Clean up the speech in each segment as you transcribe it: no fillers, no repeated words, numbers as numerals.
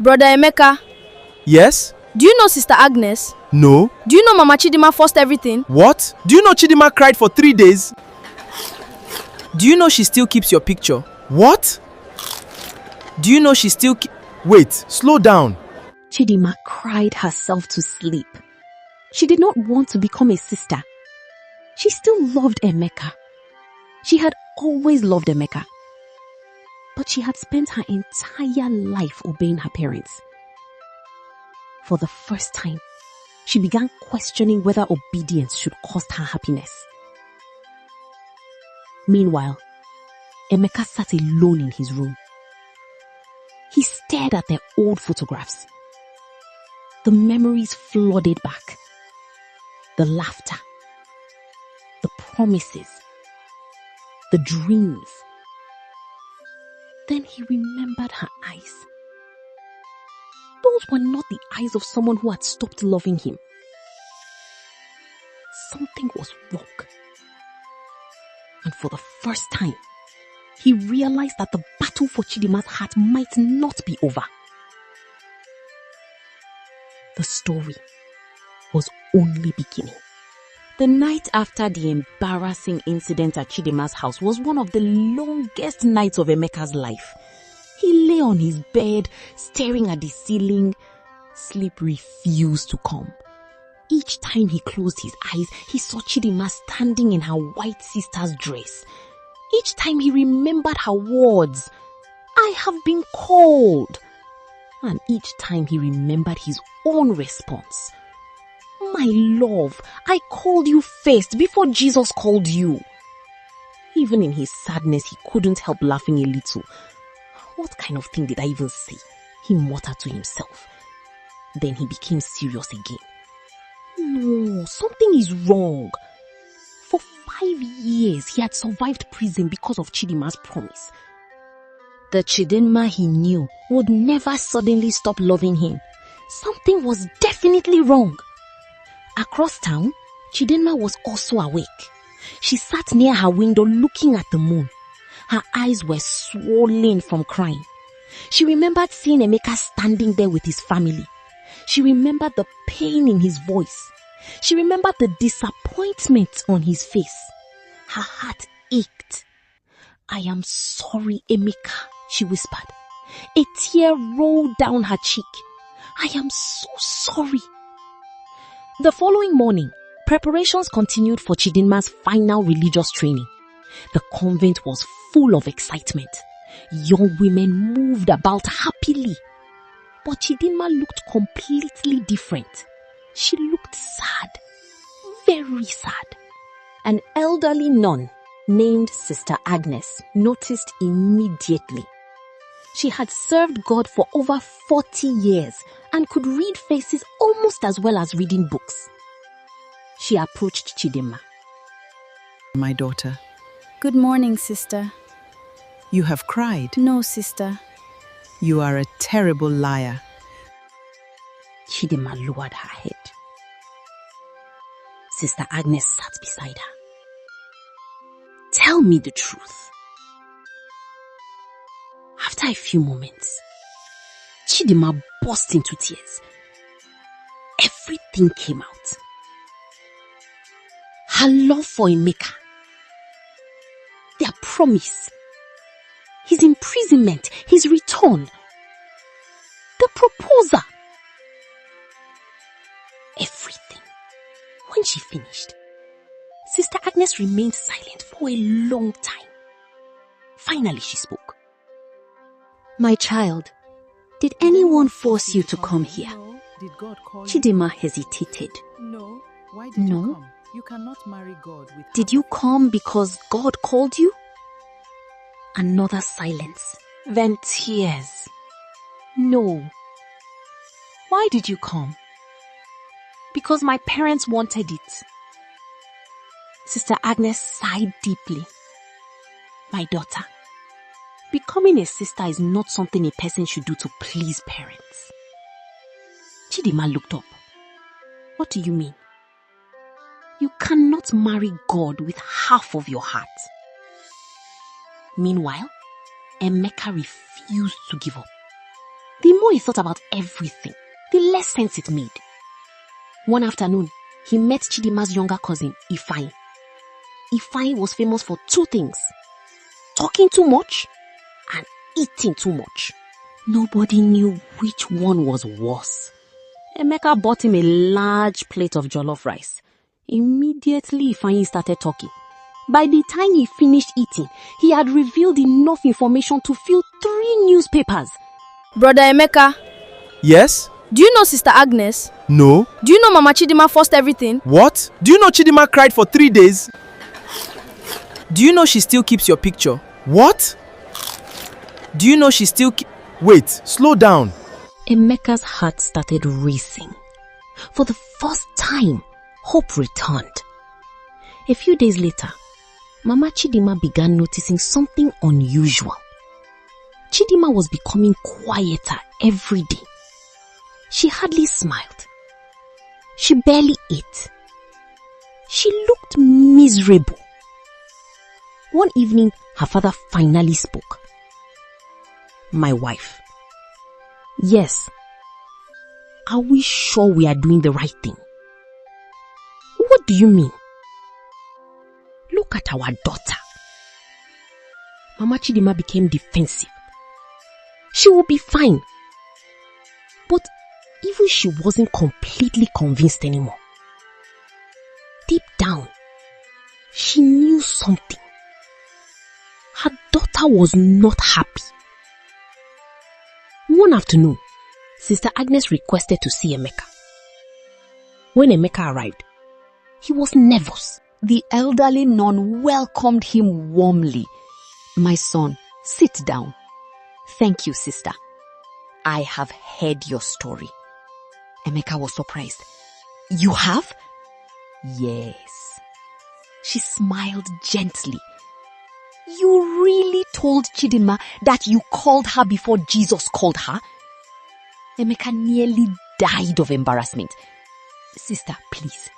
Brother Emeka, Yes? do you know Sister Agnes? No? Do you know Mama Chidinma forced everything? What? Do you know Chidinma cried for 3 days? Do you know she still keeps your picture? What? Do you know she still Wait, slow down. Chidinma cried herself to sleep. She did not want to become a sister. She still loved Emeka. She had always loved Emeka. But she had spent her entire life obeying her parents. For the first time, she began questioning whether obedience should cost her happiness. Meanwhile, Emeka sat alone in his room. He stared at their old photographs. The memories flooded back. The laughter, the promises, the dreams. Then he remembered her eyes. Those were not the eyes of someone who had stopped loving him. Something was wrong. And for the first time, he realized that the battle for Chidinma's heart might not be over. The story was only beginning. The night after the embarrassing incident at Chidinma's house was one of the longest nights of Emeka's life. He lay on his bed, staring at the ceiling. Sleep refused to come. Each time he closed his eyes, he saw Chidinma standing in her white sister's dress. Each time he remembered her words, "I have been called." And each time he remembered his own response, "My love, I called you first before Jesus called you." Even in his sadness, he couldn't help laughing a little. "What kind of thing did I even say?" he muttered to himself. Then he became serious again. No, something is wrong. For 5 years, he had survived prison because of Chidinma's promise. The Chidinma he knew would never suddenly stop loving him. Something was definitely wrong. Across town, Chidinma was also awake. She sat near her window looking at the moon. Her eyes were swollen from crying. She remembered seeing Emeka standing there with his family. She remembered the pain in his voice. She remembered the disappointment on his face. Her heart ached. "I am sorry, Emeka," she whispered. A tear rolled down her cheek. "I am so sorry." The following morning, preparations continued for Chidinma's final religious training. The convent was full of excitement. Young women moved about happily. But Chidinma looked completely different. She looked sad, very sad. An elderly nun named Sister Agnes noticed immediately. She had served God for over 40 years and could read faces almost as well as reading books. She approached Chidinma. "My daughter, Good morning, sister. you have cried. No, sister. You are a terrible liar." Chidinma lowered her head. Sister Agnes sat beside her. "Tell me the truth." After a few moments, Chidinma burst into tears. Everything came out. Her love for Emeka, their promise, his imprisonment, his return, the proposal. Everything. When she finished, Sister Agnes remained silent for a long time. Finally, she spoke. "My child, did anyone force you to come here?" No. Did God call you? Chidinma hesitated. No. Why did No. you come? You cannot marry God with "Did you come because God called you?" Another silence. Then tears. "No." "Why did you come?" "Because my parents wanted it." Sister Agnes sighed deeply. "My daughter, becoming a sister is not something a person should do to please parents." Chidinma looked up. "What do you mean?" "You cannot marry God with half of your heart." Meanwhile, Emeka refused to give up. The more he thought about everything, the less sense it made. One afternoon, he met Chidinma's younger cousin, Ifeanyi. Ifeanyi was famous for two things: talking too much and eating too much. Nobody knew which one was worse. Emeka bought him a large plate of jollof rice. Immediately, Ifeanyi started talking. By the time he finished eating, he had revealed enough information to fill 3 newspapers. Brother Emeka, Yes? do you know Sister Agnes? No? Do you know Mama Chidinma forced everything? What? Do you know Chidinma cried for 3 days? Do you know she still keeps your picture? What? Do you know she still Wait, slow down. Emeka's heart started racing. For the first time, hope returned. A few days later, Mama Chidinma began noticing something unusual. Chidinma was becoming quieter every day. She hardly smiled. She barely ate. She looked miserable. One evening, her father finally spoke. My wife. Yes. Are we sure we are doing the right thing? What do you mean? Look at our daughter. Mama Chidinma became defensive. She will be fine. But even she wasn't completely convinced anymore. Deep down, she knew something. Her daughter was not happy. One afternoon, Sister Agnes requested to see Emeka. When Emeka arrived, he was nervous. The elderly nun welcomed him warmly. My son, sit down. Thank you, sister. I have heard your story. Emeka was surprised. You have? Yes. She smiled gently. You really told Chidinma that you called her before Jesus called her? Emeka nearly died of embarrassment. Sister, please.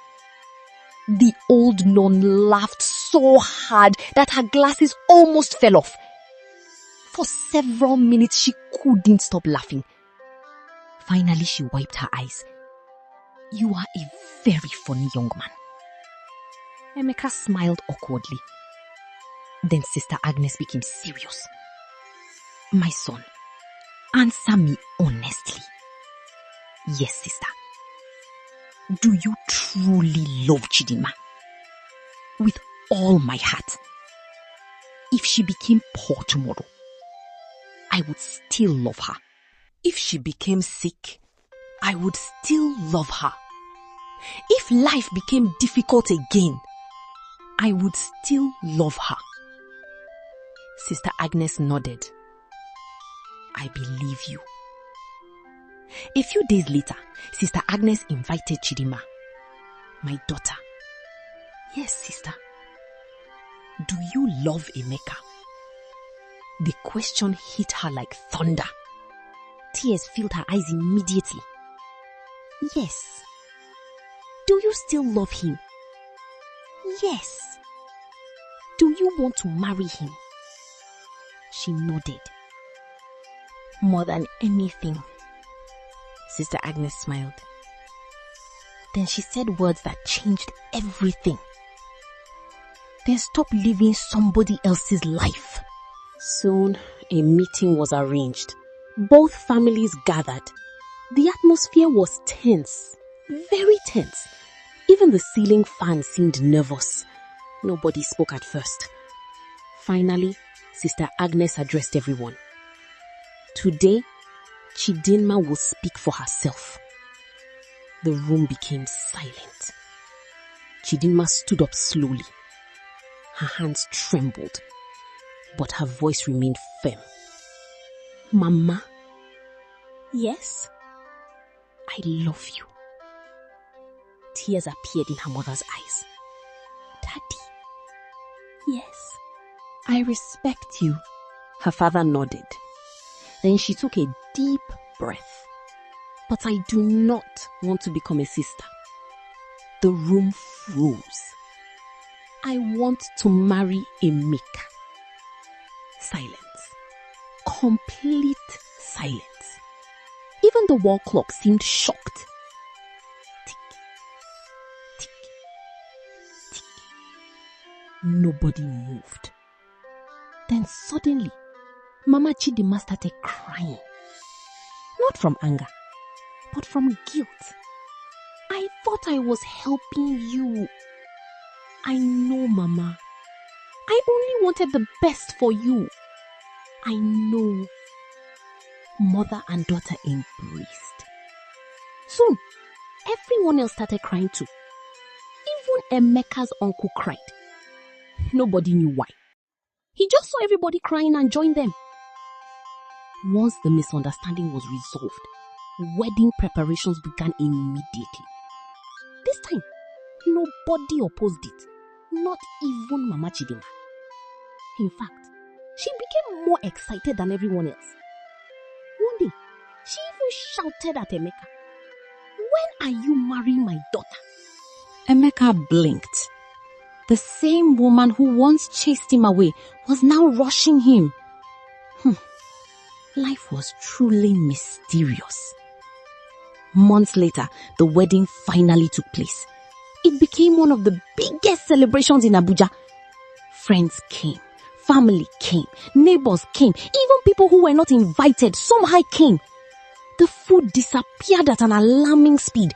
The old nun laughed so hard that her glasses almost fell off. For several minutes, she couldn't stop laughing. Finally, she wiped her eyes. You are a very funny young man. Emeka smiled awkwardly. Then Sister Agnes became serious. My son, answer me honestly. Yes, sister. Do you truly love Chidinma? With all my heart. If she became poor tomorrow, I would still love her. If she became sick, I would still love her. If life became difficult again, I would still love her. Sister Agnes nodded. I believe you. A few days later, Sister Agnes invited Chidinma, my daughter. Yes, sister. Do you love Emeka? The question hit her like thunder. Tears filled her eyes immediately. Yes. Do you still love him? Yes. Do you want to marry him? She nodded. More than anything. Sister Agnes smiled. Then she said words that changed everything. Then stop living somebody else's life. Soon, a meeting was arranged. Both families gathered. The atmosphere was tense. Very tense. Even the ceiling fan seemed nervous. Nobody spoke at first. Finally, Sister Agnes addressed everyone. Today, Chidinma will speak for herself. The room became silent. Chidinma stood up slowly. Her hands trembled, but her voice remained firm. Mama, yes, I love you. Tears appeared in her mother's eyes. Daddy, yes, I respect you. Her father nodded. Then she took a deep breath. But I do not want to become a sister. The room froze. I want to marry Emeka. Silence. Complete silence. Even the wall clock seemed shocked. Tick, tick, tick. Nobody moved. Then suddenly, Mama Chidinma started crying. Not from anger, but from guilt. I thought I was helping you. I know, Mama. I only wanted the best for you. I know. Mother and daughter embraced. Soon, everyone else started crying too. Even Emeka's uncle cried. Nobody knew why. He just saw everybody crying and joined them. Once the misunderstanding was resolved, wedding preparations began immediately. This time, nobody opposed it, not even Mama Chidinma. In fact, she became more excited than everyone else. One day, she even shouted at Emeka, "When are you marrying my daughter?" Emeka blinked. The same woman who once chased him away was now rushing him. Life was truly mysterious. Months later, the wedding finally took place. It became one of the biggest celebrations in Abuja. Friends came, family came, neighbors came, even people who were not invited somehow came. The food disappeared at an alarming speed.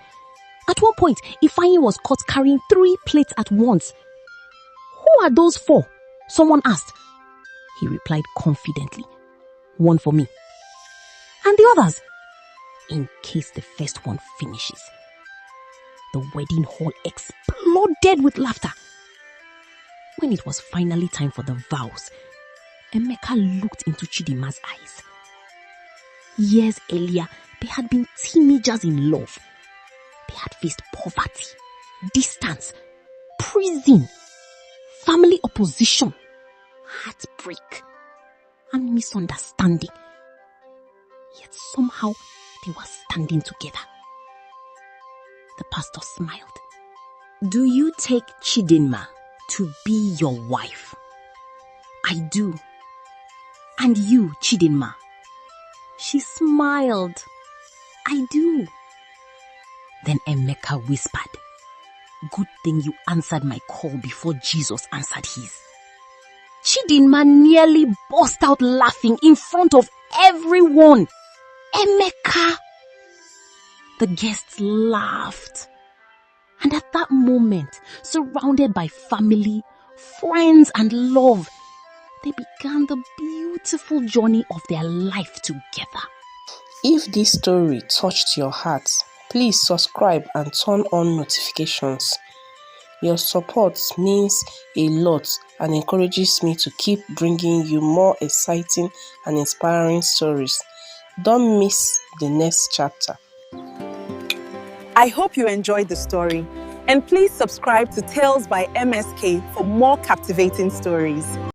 At one point, Ifeanyi was caught carrying 3 plates at once. "Who are those for?" someone asked. He replied confidently, "One for me. And the others, in case the first one finishes." The wedding hall exploded with laughter. When it was finally time for the vows, Emeka looked into Chidinma's eyes. Years earlier, they had been teenagers in love. They had faced poverty, distance, prison, family opposition, heartbreak, and misunderstanding. Yet somehow they were standing together. The pastor smiled. "Do you take Chidinma to be your wife?" "I do." "And you, Chidinma?" She smiled. "I do." Then Emeka whispered, "Good thing you answered my call before Jesus answered his." Chidinma nearly burst out laughing in front of everyone. "Emeka!" The guests laughed. And at that moment, surrounded by family, friends, and love, they began the beautiful journey of their life together. If this story touched your heart, please subscribe and turn on notifications. Your support means a lot and encourages me to keep bringing you more exciting and inspiring stories. Don't miss the next chapter. I hope you enjoyed the story, and please subscribe to Tales by MSK for more captivating stories.